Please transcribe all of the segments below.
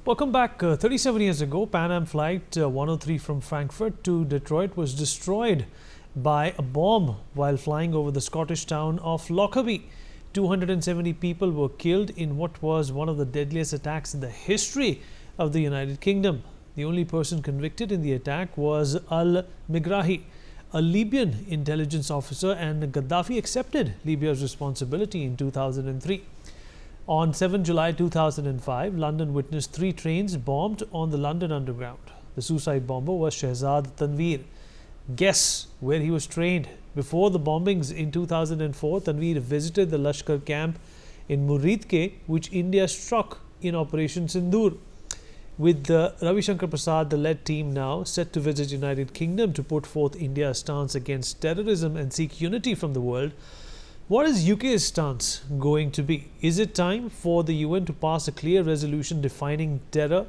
Welcome back. 37 years ago, Pan Am Flight 103 from Frankfurt to Detroit was destroyed by a bomb while flying over the Scottish town of Lockerbie. 270 people were killed in what was one of the deadliest attacks in the history of the United Kingdom. The only person convicted in the attack was al-Migrahi, a Libyan intelligence officer, and Gaddafi accepted Libya's responsibility in 2003. On 7 July 2005, London witnessed 3 trains bombed on the London Underground. The suicide bomber was Shehzad Tanveer. Guess where he was trained? Before the bombings in 2004, Tanveer visited the Lashkar camp in Muridke, which India struck in Operation Sindoor. With the Ravi Shankar Prasad-led team now set to visit United Kingdom to put forth India's stance against terrorism and seek unity from the world, what is UK's stance going to be? Is it time for the UN to pass a clear resolution defining terror,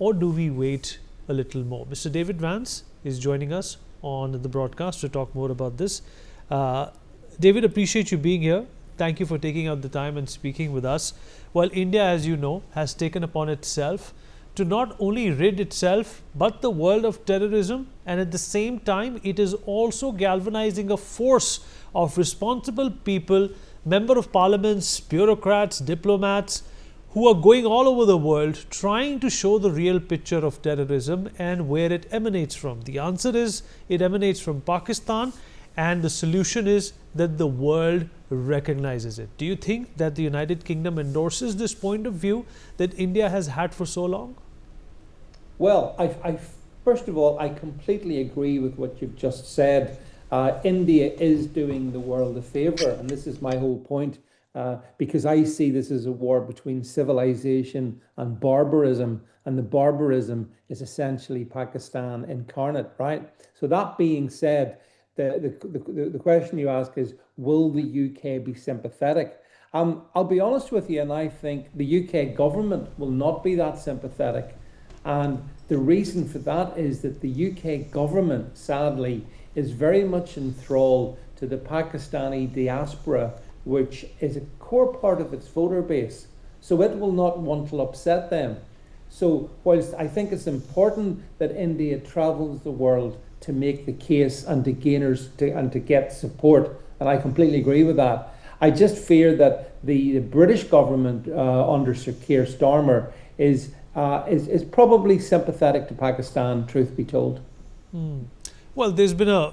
or do we wait a little more? Mr. David Vance is joining us on the broadcast to talk more about this. David, appreciate you being here. Thank you for taking out the time and speaking with us. Well, India, as you know, has taken upon itself to not only rid itself but the world of terrorism, and at the same time it is also galvanizing a force of responsible people, member of parliaments, bureaucrats, diplomats, who are going all over the world trying to show the real picture of terrorism and where it emanates from. The answer is it emanates from Pakistan, and the solution is that the world recognizes it. Do you think that the United Kingdom endorses this point of view that India has had for so long? Well, first of all, I completely agree with what you've just said. India is doing the world a favor, and this is my whole point, because I see this as a war between civilization and barbarism, and the barbarism is essentially Pakistan incarnate, right? So that being said, the question you ask is, will the UK be sympathetic? I'll be honest with you, and I think the UK government will not be that sympathetic. And the reason for that is that the UK government, sadly, is very much enthralled to the Pakistani diaspora, which is a core part of its voter base. So it will not want to upset them. So whilst I think it's important that India travels the world to make the case and to get support, and I completely agree with that, I just fear that the British government under Sir Keir Starmer is probably sympathetic to Pakistan, truth be told. Well, there's been a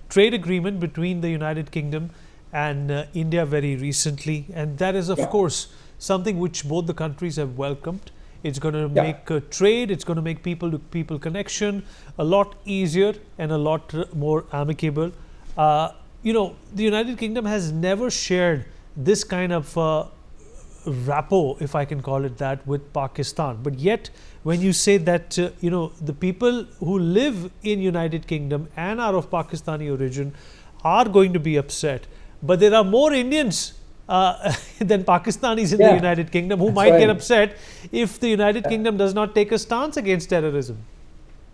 trade agreement between the United Kingdom and India very recently, and that is of course something which both the countries have welcomed. It's going to make trade, it's going to make people to people connection a lot easier and a lot more amicable. The United Kingdom has never shared this kind of rapport, if I can call it that, with Pakistan. But yet, when you say that the people who live in United Kingdom and are of Pakistani origin are going to be upset, but there are more Indians than Pakistanis in the United Kingdom who might get upset if the United Kingdom does not take a stance against terrorism.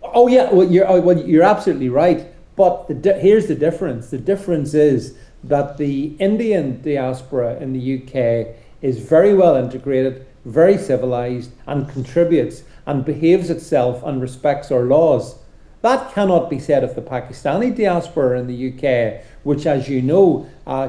Oh yeah, well you're absolutely right. But here's the difference. The difference is that the Indian diaspora in the UK is very well integrated, very civilized, and contributes and behaves itself and respects our laws. That cannot be said of the Pakistani diaspora in the UK, which, as you know,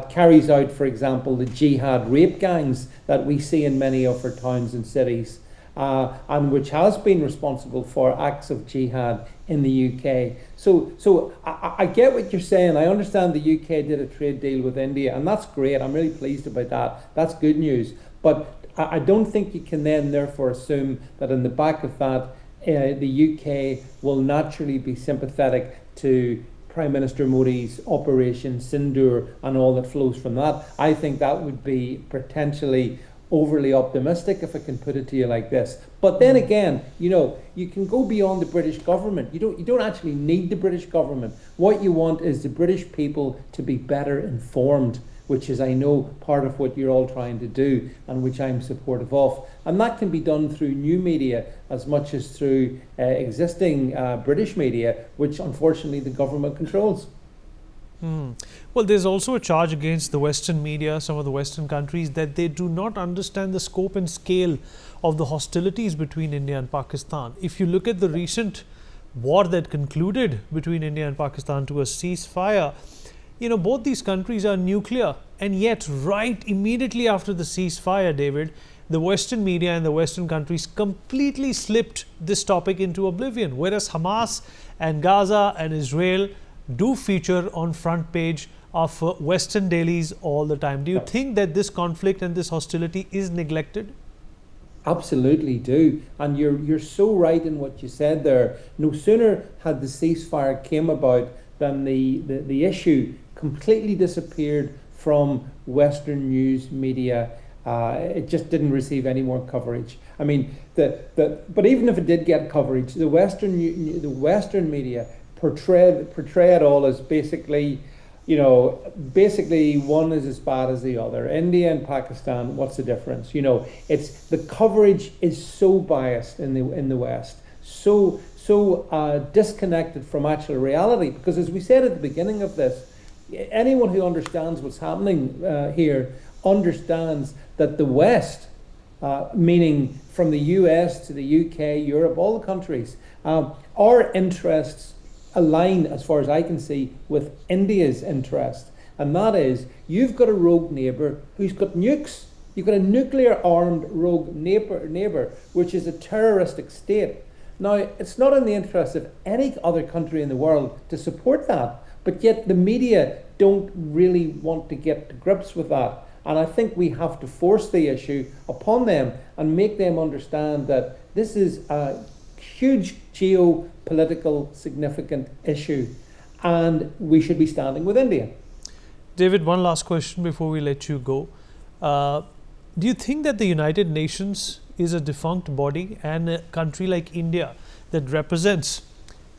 carries out, for example, the jihad rape gangs that we see in many of our towns and cities, and which has been responsible for acts of jihad in the UK. So I get what you're saying. I understand the UK did a trade deal with India, and that's great. I'm really pleased about that. That's good news. But I don't think you can then therefore assume that in the back of that, the UK will naturally be sympathetic to Prime Minister Modi's Operation Sindoor and all that flows from that. I think that would be potentially overly optimistic, if I can put it to you like this. But then again, you can go beyond the British government. You don't actually need the British government. What you want is the British people to be better informed, which is, I know, part of what you're all trying to do and which I'm supportive of. And that can be done through new media as much as through existing British media, which unfortunately the government controls. Well, there's also a charge against the Western media, some of the Western countries, that they do not understand the scope and scale of the hostilities between India and Pakistan. If you look at the recent war that concluded between India and Pakistan to a ceasefire, both these countries are nuclear, and yet right immediately after the ceasefire, David, the Western media and the Western countries completely slipped this topic into oblivion, whereas Hamas and Gaza and Israel do feature on front page of Western dailies all the time. Do you think that this conflict and this hostility is neglected? Absolutely do. And you're so right in what you said there. No sooner had the ceasefire came about than the issue completely disappeared from Western news media. It just didn't receive any more coverage. I mean, but even if it did get coverage, the Western media portray it all as basically one is as bad as the other. India and Pakistan, what's the difference? It's the coverage is so biased in the West, so disconnected from actual reality. Because as we said at the beginning of this, anyone who understands what's happening here understands that the West, meaning from the US to the UK, Europe, all the countries, our interests align, as far as I can see, with India's interest. And that is, you've got a rogue neighbour who's got nukes. You've got a nuclear-armed rogue neighbour, which is a terroristic state. Now, it's not in the interest of any other country in the world to support that, but yet the media don't really want to get to grips with that. And I think we have to force the issue upon them and make them understand that this is a huge geopolitical significant issue, and we should be standing with India. David, one last question before we let you go. Do you think that the United Nations is a defunct body, and a country like India that represents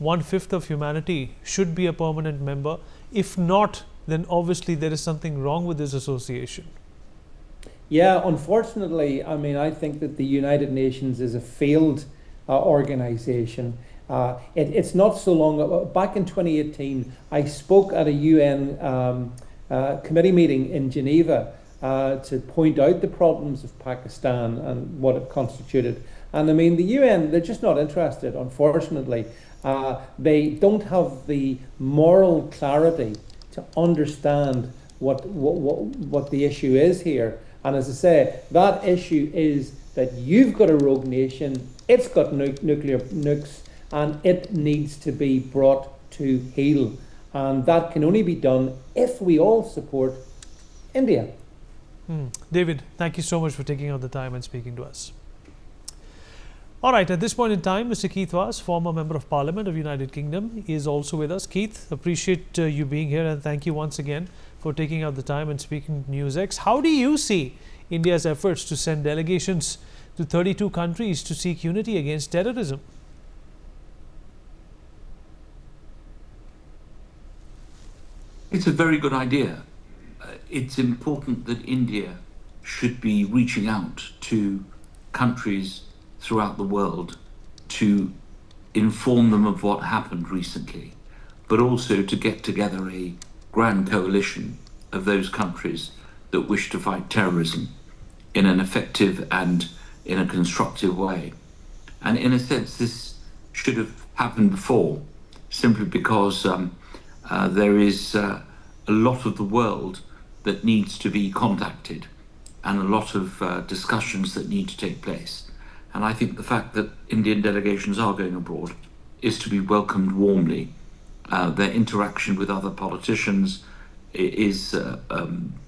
1/5 of humanity should be a permanent member? If not, then obviously there is something wrong with this association. Yeah, unfortunately, I think that the United Nations is a failed organization. It's not so long back in 2018, I spoke at a UN committee meeting in Geneva to point out the problems of Pakistan and what it constituted. And the UN, they're just not interested, unfortunately. They don't have the moral clarity to understand what the issue is here. And as I say, that issue is that you've got a rogue nation, it's got nuclear nukes, and it needs to be brought to heel. And that can only be done if we all support India. David, thank you so much for taking out the time and speaking to us. All right, at this point in time, Mr. Keith Vaz, former Member of Parliament of United Kingdom, is also with us. Keith, appreciate you being here, and thank you once again for taking out the time and speaking to Newsx. How do you see India's efforts to send delegations to 32 countries to seek unity against terrorism? It's a very good idea. It's important that India should be reaching out to countries throughout the world to inform them of what happened recently, but also to get together a grand coalition of those countries that wish to fight terrorism in an effective and in a constructive way. And in a sense, this should have happened before, simply because there is a lot of the world that needs to be contacted and a lot of discussions that need to take place. And I think the fact that Indian delegations are going abroad is to be welcomed warmly. Their interaction with other politicians is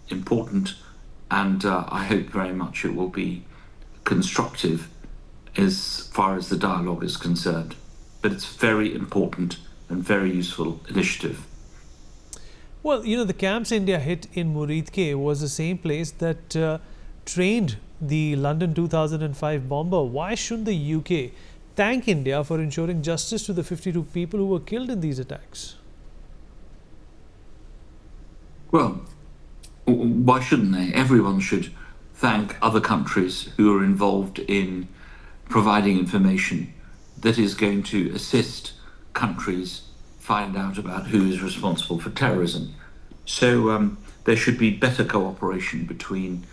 important, and I hope very much it will be constructive as far as the dialogue is concerned. But it's very important and very useful initiative. Well, the camps India hit in Muridke was the same place that trained the London 2005 bomber. Why shouldn't the UK thank India for ensuring justice to the 52 people who were killed in these attacks? Well, why shouldn't they? Everyone should thank other countries who are involved in providing information that is going to assist countries find out about who is responsible for terrorism. So there should be better cooperation between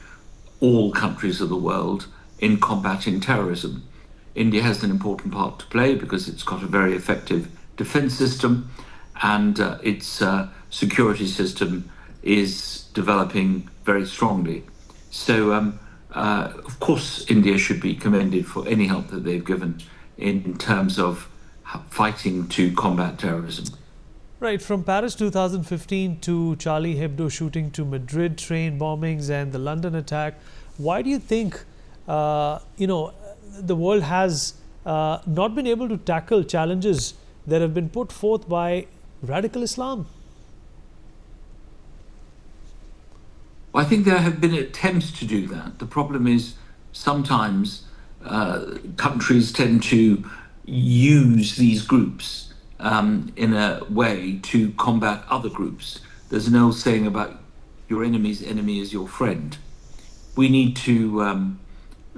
all countries of the world in combating terrorism. India has an important part to play because it's got a very effective defense system, and its security system is developing very strongly. So, of course, India should be commended for any help that they've given in terms of fighting to combat terrorism. Right, from Paris 2015 to Charlie Hebdo shooting to Madrid train bombings and the London attack, why do you think the world has not been able to tackle challenges that have been put forth by radical Islam? I think there have been attempts to do that. The problem is sometimes countries tend to use these groups in a way to combat other groups. There's an old saying about your enemy's enemy is your friend. We need to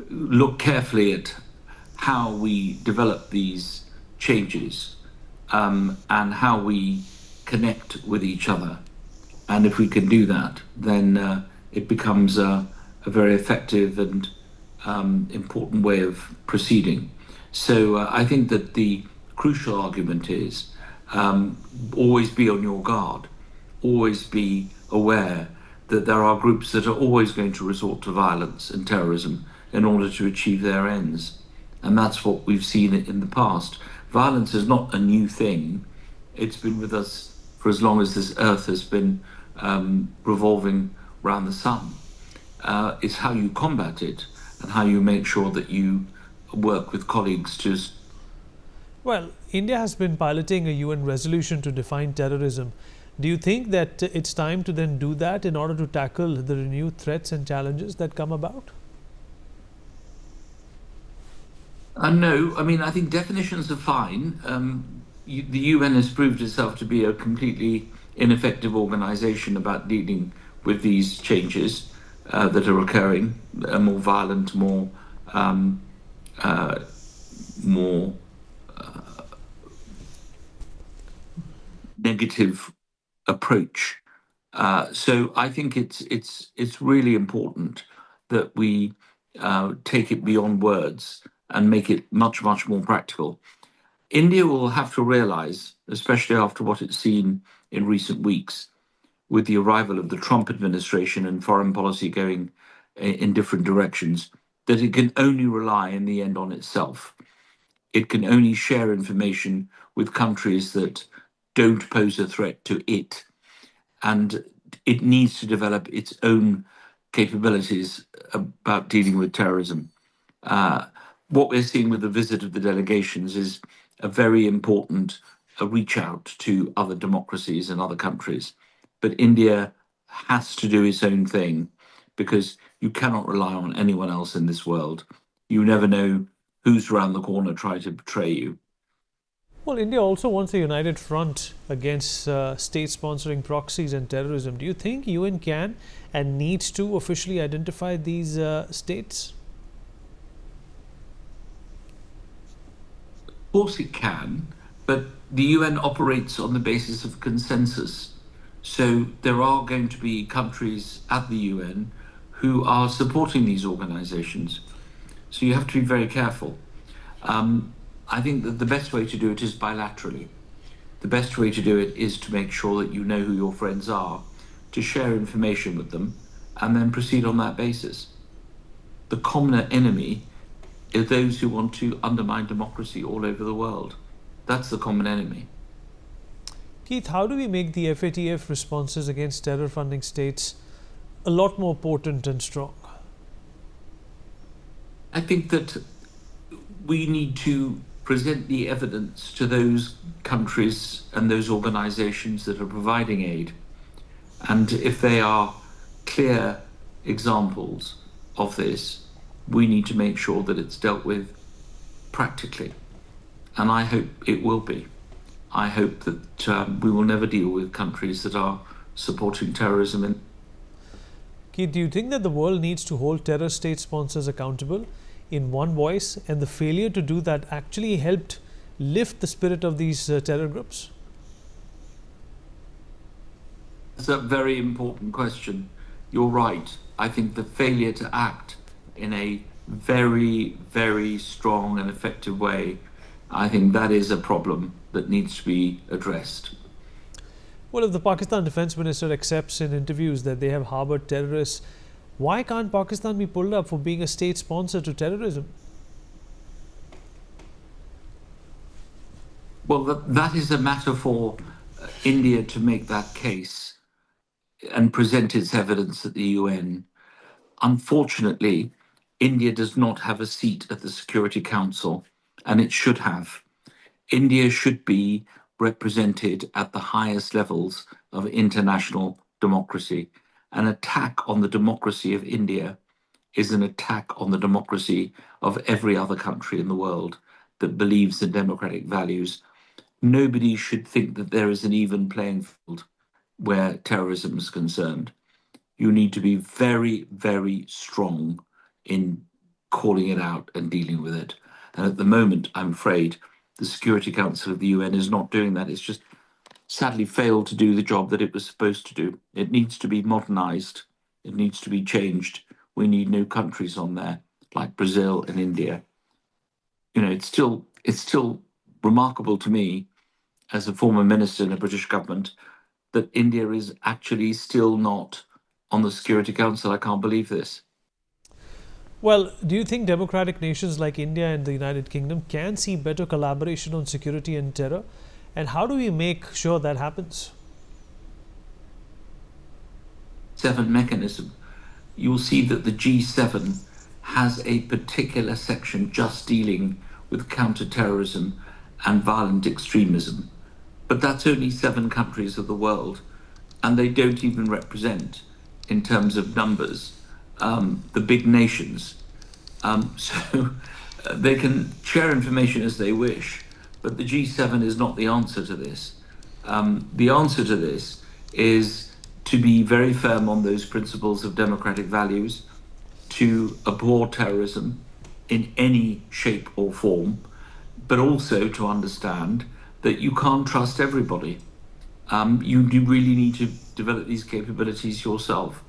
look carefully at how we develop these changes and how we connect with each other. And if we can do that, then it becomes a very effective and important way of proceeding. So I think that the crucial argument is always be on your guard, always be aware that there are groups that are always going to resort to violence and terrorism in order to achieve their ends. And that's what we've seen in the past. Violence is not a new thing. It's been with us for as long as this earth has been revolving around the sun. It's how you combat it and how you make sure that you work with colleagues to... Well, India has been piloting a UN resolution to define terrorism. Do you think that it's time to then do that in order to tackle the renewed threats and challenges that come about? No, I mean, I think definitions are fine. The UN has proved itself to be a completely ineffective organization about dealing with these changes that are occurring, a more violent, more negative approach. So I think it's really important that we take it beyond words and make it much, much more practical. India will have to realize, especially after what it's seen in recent weeks, with the arrival of the Trump administration and foreign policy going in different directions, that it can only rely in the end on itself. It can only share information with countries that don't pose a threat to it. And it needs to develop its own capabilities about dealing with terrorism. What we're seeing with the visit of the delegations is a very important reach out to other democracies and other countries. But India has to do its own thing because you cannot rely on anyone else in this world. You never know who's around the corner trying to betray you. Well, India also wants a united front against states sponsoring proxies and terrorism. Do you think UN can and needs to officially identify these states? Of course it can, but the UN operates on the basis of consensus. So there are going to be countries at the UN who are supporting these organizations. So you have to be very careful. I think that the best way to do it is bilaterally. The best way to do it is to make sure that you know who your friends are, to share information with them, and then proceed on that basis. The common enemy is those who want to undermine democracy all over the world. That's the common enemy. Keith, how do we make the FATF responses against terror funding states a lot more potent and strong? I think that we need to present the evidence to those countries and those organizations that are providing aid. And if they are clear examples of this, we need to make sure that it's dealt with practically. And I hope it will be. I hope that we will never deal with countries that are supporting terrorism. Keith, do you think that the world needs to hold terror state sponsors accountable in one voice, and the failure to do that actually helped lift the spirit of these terror groups? It's a very important question. You're right. I think the failure to act in a very, very strong and effective way, I think that is a problem that needs to be addressed. Well, if the Pakistan defense minister accepts in interviews that they have harbored terrorists, why can't Pakistan be pulled up for being a state sponsor to terrorism? Well, that is a matter for India to make that case and present its evidence at the UN. Unfortunately, India does not have a seat at the Security Council, and it should have. India should be represented at the highest levels of international democracy. An attack on the democracy of India is an attack on the democracy of every other country in the world that believes in democratic values. Nobody should think that there is an even playing field where terrorism is concerned. You need to be very, very strong in calling it out and dealing with it. And at the moment, I'm afraid the Security Council of the UN is not doing that. It's just sadly failed to do the job that it was supposed to do. It needs to be modernized. It needs to be changed. We need new countries on there, like Brazil and India. You know, it's still remarkable to me, as a former minister in the British government, that India is actually still not on the Security Council. I can't believe this. Well, do you think democratic nations like India and the United Kingdom can see better collaboration on security and terror? And how do we make sure that happens? Seven mechanism. You'll see that the G7 has a particular section just dealing with counterterrorism and violent extremism. But that's only 7 countries of the world, and they don't even represent, in terms of numbers, the big nations. So they can share information as they wish, but the G7 is not the answer to this. The answer to this is to be very firm on those principles of democratic values, to abhor terrorism in any shape or form, but also to understand that you can't trust everybody. You really need to develop these capabilities yourself.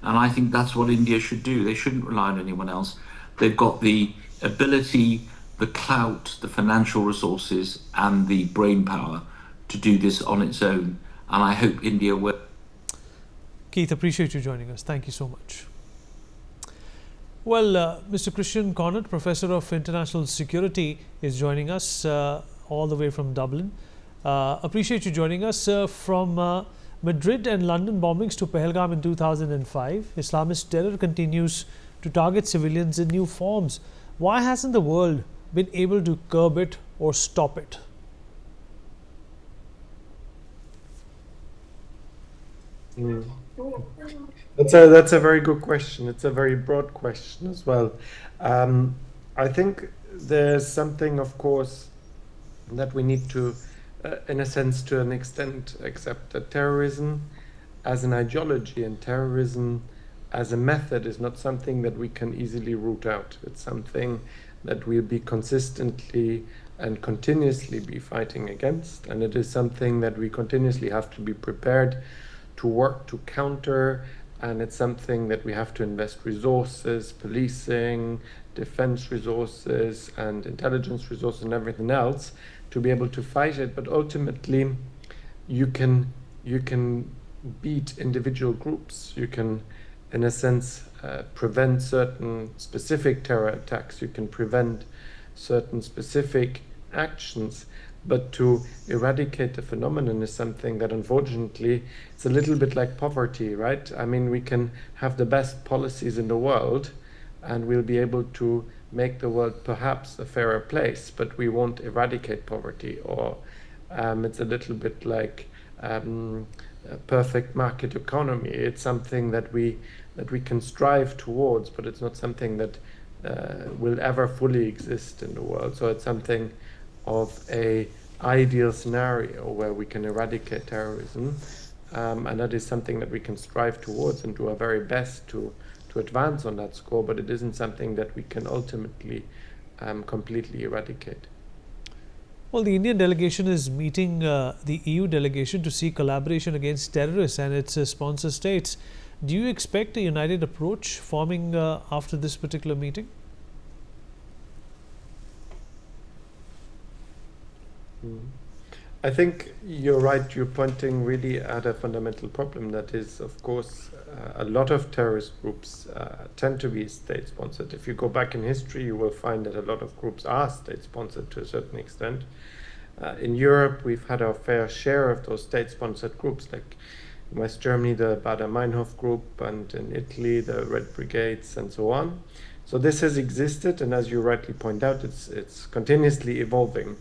And I think that's what India should do. They shouldn't rely on anyone else. They've got the ability, the clout, the financial resources, and the brain power to do this on its own. And I hope India will. Keith, appreciate you joining us. Thank you so much. Well, Mr. Christian Connaught, Professor of International Security, is joining us all the way from Dublin. Appreciate you joining us. From Madrid and London bombings to Pahalgam in 2005, Islamist terror continues to target civilians in new forms. Why hasn't the world been able to curb it or stop it? That's a very good question. It's a very broad question as well. I think there's something, of course, that we need to, in a sense, to an extent, accept that terrorism as an ideology and terrorism as a method is not something that we can easily root out. It's something that we'll be consistently and continuously be fighting against, and it is something that we continuously have to be prepared to work to counter, and it's something that we have to invest resources, policing, defense resources, and intelligence resources, and everything else to be able to fight it. But ultimately, you can beat individual groups. You can, in a sense, prevent certain specific terror attacks. You can prevent certain specific actions. But to eradicate the phenomenon is something that, unfortunately, it's a little bit like poverty, right? I mean, we can have the best policies in the world, and we'll be able to make the world perhaps a fairer place, but we won't eradicate poverty. Or it's a little bit like a perfect market economy. It's something that we can strive towards, but it's not something that will ever fully exist in the world. So it's something of a ideal scenario where we can eradicate terrorism, and that is something that we can strive towards and do our very best to advance on that score, but it isn't something that we can ultimately completely eradicate. Well, the Indian delegation is meeting the EU delegation to seek collaboration against terrorists and its sponsor states. Do you expect a united approach forming after this particular meeting? I think you're right. You're pointing really at a fundamental problem that is, of course, a lot of terrorist groups tend to be state-sponsored. If you go back in history, you will find that a lot of groups are state-sponsored to a certain extent. In Europe, we've had our fair share of those state-sponsored groups, like in West Germany, the Baader-Meinhof group, and in Italy, the Red Brigades, and so on. So this has existed, and as you rightly point out, it's continuously evolving.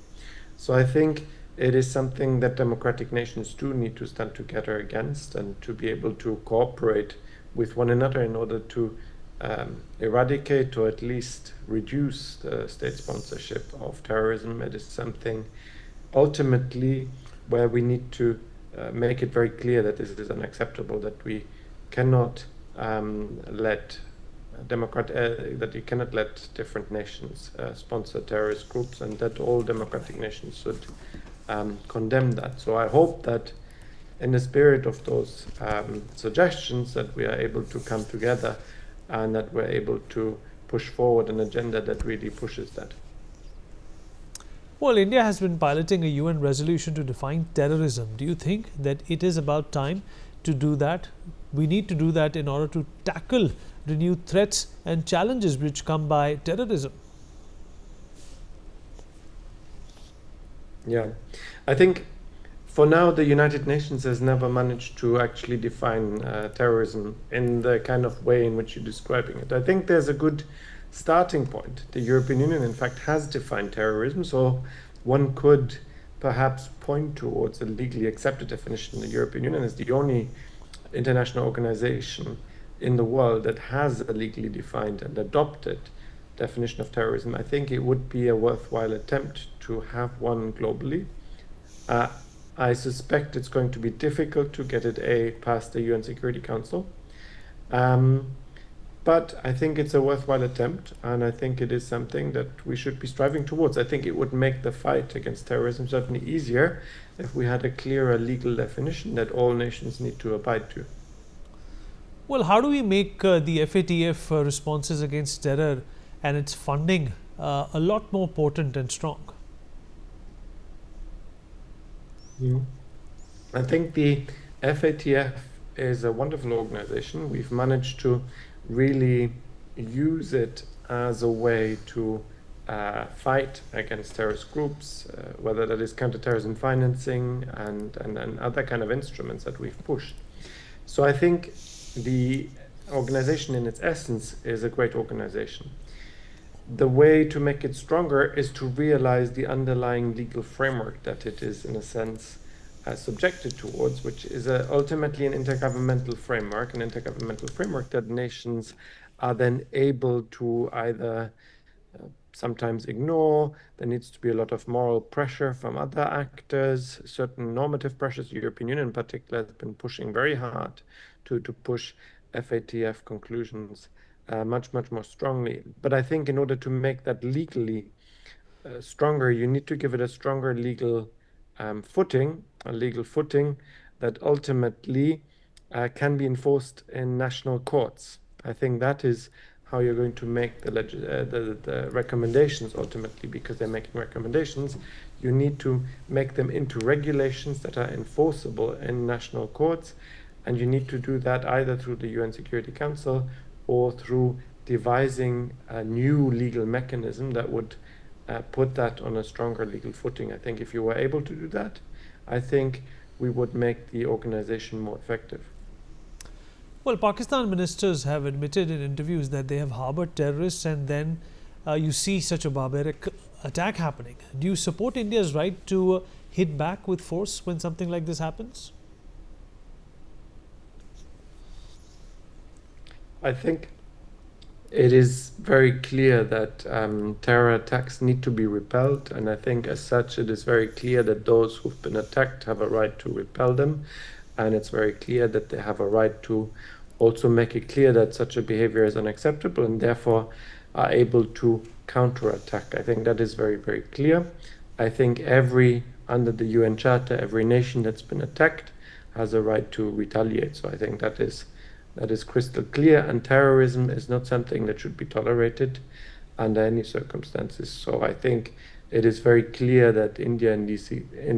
So I think it is something that democratic nations do need to stand together against and to be able to cooperate with one another in order to eradicate or at least reduce the state sponsorship of terrorism. It is something ultimately where we need to make it very clear that this is unacceptable, that we cannot let that you cannot let different nations sponsor terrorist groups, and that all democratic nations should condemn that. So I hope that in the spirit of those suggestions that we are able to come together and that we're able to push forward an agenda that really pushes that. Well, India has been piloting a UN resolution to define terrorism. Do you think that it is about time to do that? We need to do that in order to tackle renewed threats and challenges which come by terrorism. Yeah, I think for now the United Nations has never managed to actually define terrorism in the kind of way in which you're describing it. I think there's a good starting point. The European Union, in fact, has defined terrorism, so one could perhaps point towards a legally accepted definition. The European Union is the only international organization in the world that has a legally defined and adopted definition of terrorism. I think it would be a worthwhile attempt to have one globally. I suspect it's going to be difficult to get it past the UN Security Council. But I think it's a worthwhile attempt, and I think it is something that we should be striving towards. I think it would make the fight against terrorism certainly easier if we had a clearer legal definition that all nations need to abide to. Well, how do we make the FATF responses against terror and its funding a lot more potent and strong? I think the FATF is a wonderful organization. We've managed to really use it as a way to fight against terrorist groups, whether that is counterterrorism financing and other kind of instruments that we've pushed. So I think the organization in its essence is a great organization. The way to make it stronger is to realize the underlying legal framework that it is, in a sense, subjected towards, which is ultimately an intergovernmental framework that nations are then able to either sometimes ignore. There needs to be a lot of moral pressure from other actors, certain normative pressures. The European Union in particular has been pushing very hard to push FATF conclusions much more strongly. But I think in order to make that legally stronger, you need to give it a stronger legal footing that ultimately can be enforced in national courts. I think that is how you're going to make the recommendations ultimately, because they're making recommendations. You need to make them into regulations that are enforceable in national courts, and you need to do that either through the UN Security Council or through devising a new legal mechanism that would put that on a stronger legal footing. I think if you were able to do that, I think we would make the organization more effective. Well, Pakistan ministers have admitted in interviews that they have harbored terrorists, and then you see such a barbaric attack happening. Do you support India's right to hit back with force when something like this happens? I think it is very clear that terror attacks need to be repelled, and I think as such it is very clear that those who've been attacked have a right to repel them, and it's very clear that they have a right to also make it clear that such a behavior is unacceptable and therefore are able to counterattack. I think that is very clear. I think under the UN Charter, every nation that's been attacked has a right to retaliate. So I think that is crystal clear, and terrorism is not something that should be tolerated under any circumstances. So I think it is very clear that India in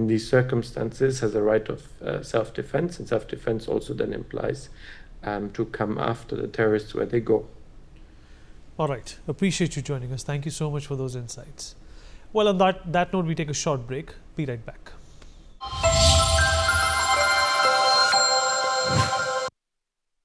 these circumstances has a right of self-defense, and self-defense also then implies to come after the terrorists where they go. All right. Appreciate you joining us. Thank you so much for those insights. Well, on that note, we take a short break. Be right back.